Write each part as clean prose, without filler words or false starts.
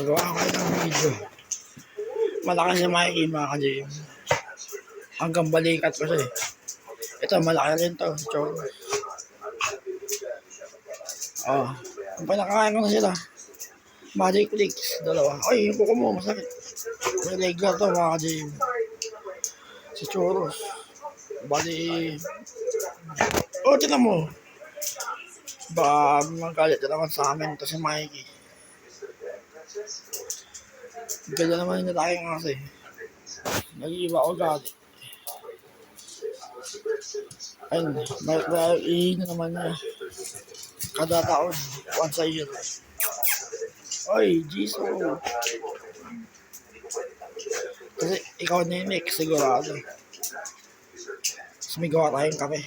Gagawa ko ng video. Malaki si Mikey mga ka-gym. Hanggang balikat ko siya eh. Ito malaki rin to. Choro. Oh. Ang pinakain ko na sila. Magic Clicks. Dalawa. Ay, yung kuko mo. Masakit. May regular to mga ka-gym. Si Choros. Bali. Oh, tinan mo. Ba, magalit na naman sa amin to si Mikey. Ganda naman yung lalaki nga kasi. Nag-iiba ako galit. Ayun, ihin na naman niya. Kada taon, once a year. Oy, Jisoo. Kasi ikaw na yung next, sigurado. Sumigawa tayong kape.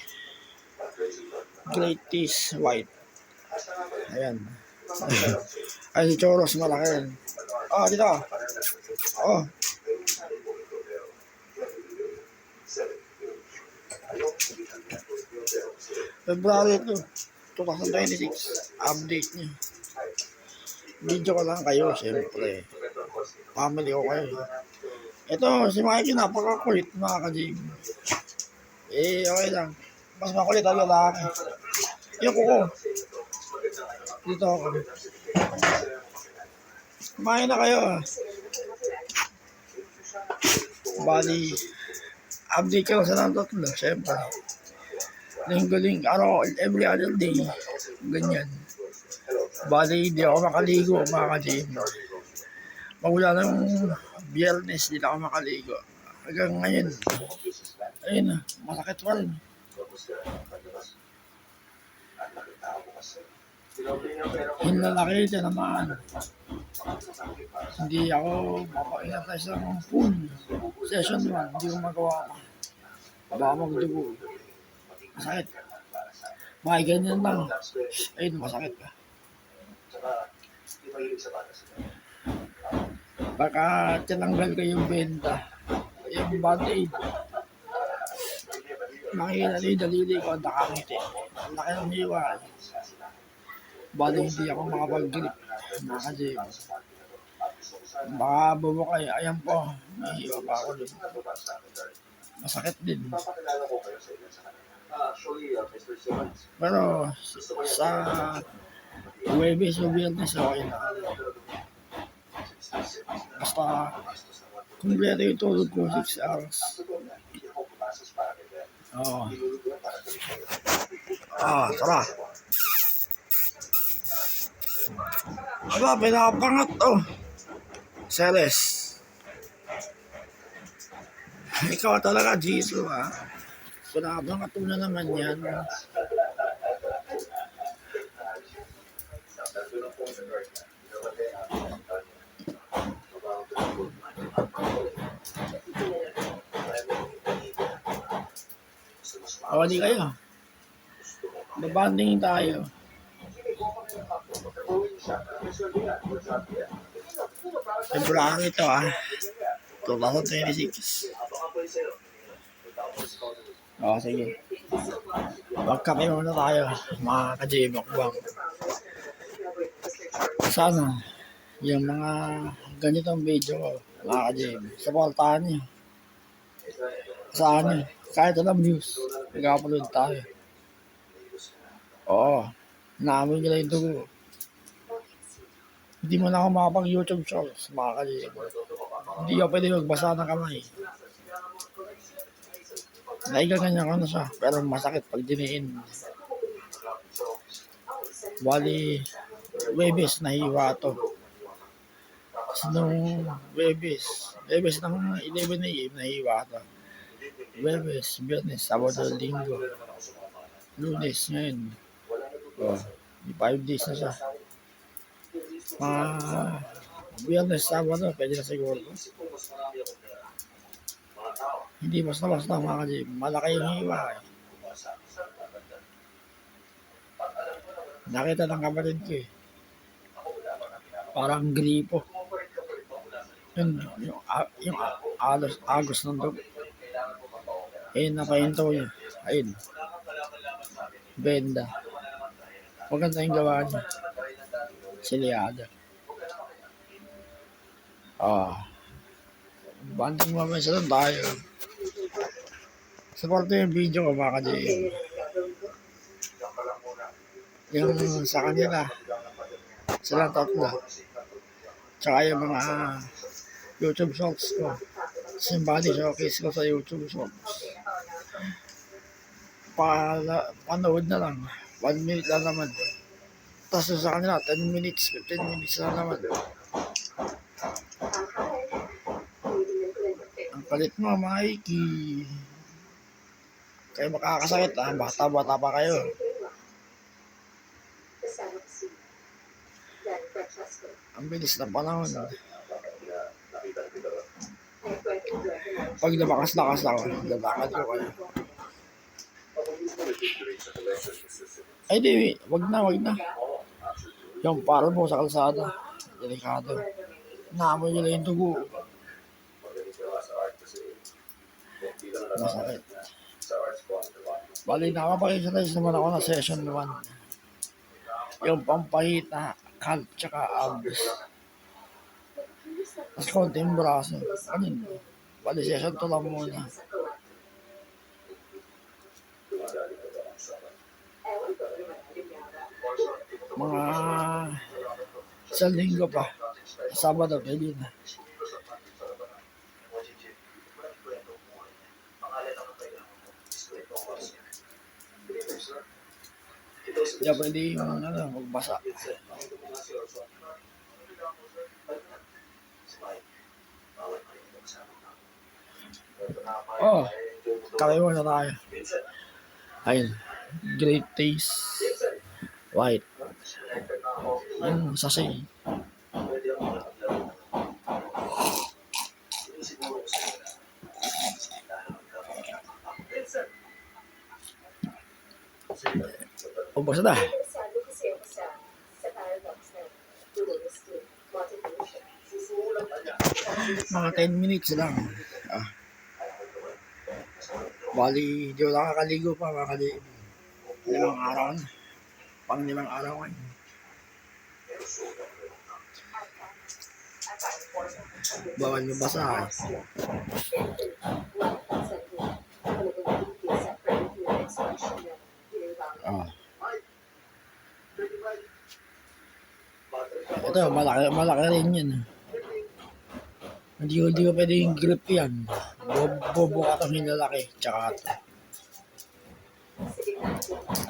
Great Teas White. Ayan. Ay, si Choros, malaki rin. Oh, dito. Oh. February 2026. Update niya. Video ko lang kayo, siyempre. Family ko kayo. Ito, si Mikey, napakakulit mga ka-gym. Eh, okay lang. Mas makulit ang lalaki. Yung kuko. Dito ako. Kumain na kayo. Bali, update ko sa ng tatlo, siyempre. Linggo-ling, every other day. Ganyan. Bali, hindi ako makaligo, mga ka-gym. Magula ng Biyernes, hindi ako makaligo. Hanggang ngayon, ayun na, masakit pa rin. Yung lalaki dyan naman. Hindi ako mapakilala sa full session 1, hindi ko magawa ko. Baka magdugo. Masakit. May ganyan lang. Ayun, masakit ka. Baka tinanggal ko yung benda. Yung band-aid. Makikita yung dalili ko, nakangiti. Ang laki ng hiwa. Bali hindi ako makapag-grip. Nakajim. Baka bubukay. Ayan po. Nahiwa pa ako dun. Masakit din. Pero sa Huwebes o Viernes okay na. Basta kumpleto yung tulog ko 6 hours. Oo. Tara. Aba, pinapangat Celes. Ikaw talaga, Jisoo ha. Pinapangat mo na naman yan. Di kayo. Babanding tayo. February ito 2026. Sige. Magkape muna tayo, mga ka-gym mukbang. Sana, yung mga ganitong video ko, mga ka-gym, supportahan niyo. Saan niyo? Kahit alam views, nag-upload tayo. Oo, naamoy nila yung dugo. Hindi mo na ako makapag-YouTube shorts, mga ka-gym. Hindi ako pwede magbasa ng kamay. Naigaganyan ko na siya, pero masakit pag diniin. Bali, Huwebes nahiwa to. Nung Huwebes ng 11 AM nahiwa to. Huwebes, Biyernes, Sabado, Linggo, Lunes ngayon. 5 days na siya. Biyernes, Sabado, pwede na siguro. Hindi basta-basta mga ka-gym. Malaki yung hiwa eh. Nakita ng kapatid ko eh. Parang gripo. Yung agos ng dugo. Ayun, napahinto niya. Ayun. Benda. Maganda yung gawa niya. Siliada. Ah, banding mamaya sa doon tayo. Support yung video ko mga ka-JM. Yung sa kanila, silang tatlo. Tsaka yung mga YouTube shorts ko. Simbali showcase ko sa YouTube shorts. Panood na lang. 1 minute lang naman. Tapos sa kanila, 10 minutes, 15 minutes lang naman. Ang palit mo, Mikey. Kayo makakasakit, ha? Bata-bata pa kayo. Ang bilis ng panahon. Pag lumakas-lakas ako, lalakad ko kayo. Ay di, wag na. Yung paro mo sa kalsada, delikado. Naamoy nila yung dugo. Masakit. Bali, nakapag-exercise naman ako na session 1. Yung pampahita, calf, tsaka abs. Tapos konting braso. Ano yun? Bali, session 2 lang muna. Mga isang linggo pa. Sabado, pwede na. Kaya pwede yung magbasa. Oh, kaliwa na tayo. Ayun, great taste. White. Yung sachet. Ubos na. Mga 10 minutes lang. Bali, di wala kakaligo pa mga ka-JM. 5 araw na. Pang 5 araw ngayon. Bawal yung basa. Ito, malaki rin yan. Hindi ko pwede yung grip yan. Bobo ka itong hinalaki. Tsaka ito.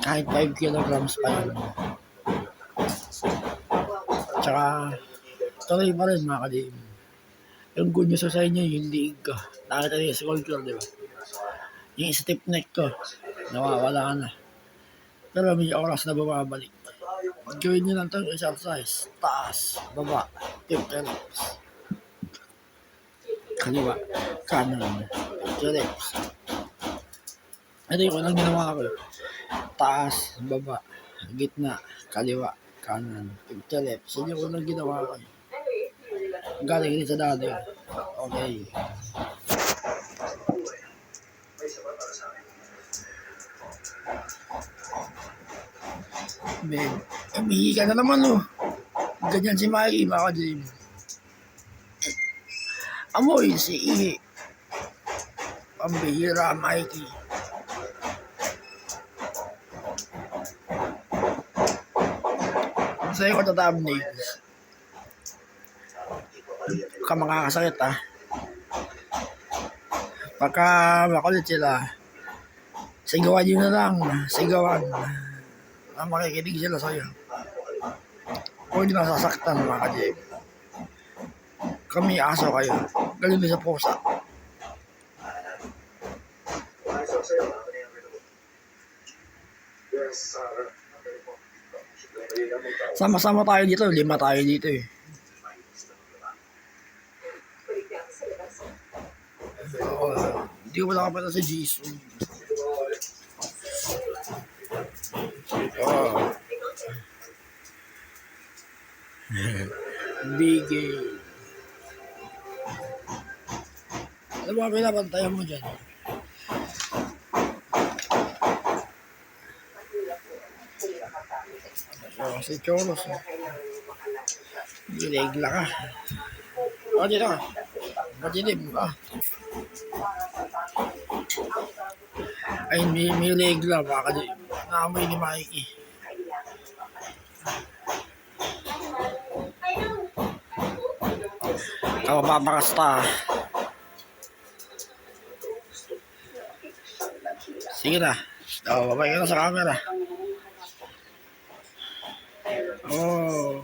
Kahit 5 kilograms pa yan. Tsaka, tuloy pa rin mga ka-JM. Yung good news sa inyo, yung liig ko. Nakita niyo sa culture, di ba? Yung stiff neck ko, nawawala na. Pero may oras na bumabalik. Gawin nyo lang itong exercise. Taas, baba, tips. Kaliwa, kanan, tips. Ito yung unang ginawa ko. Taas, baba, gitna, kaliwa, kanan, tips. Yun yung unang ginawa ko. Galing rin sa dati. Okay. Ben, umihi ka na naman oh. Ganyan si Mikey, mga ka-JM. Amoy si Ihi. Pambihira, Mikey. Sa'yo ko tatabnails. Ka makakasakit ah. Pagka makulit sila, sigawan nyo na lang. Sigawan. Makikinig sila sa'yo. Huwag nyo nasasaktan mga ka-JM. Kami aso kayo. Galing din sa pusa. Sama-sama tayo dito. 5 tayo dito eh. Hindi ko wala ka pala si Jason. Bigay. Ano ba pinapantayan mo dyan? Si Choros. Gilegla ka. O, dito ka. Madilim ka. Ay, may regla. Baka di. Naamoy ni Mikey. Ako papakasta. Sige na. O, babay ka na sa camera. Oh.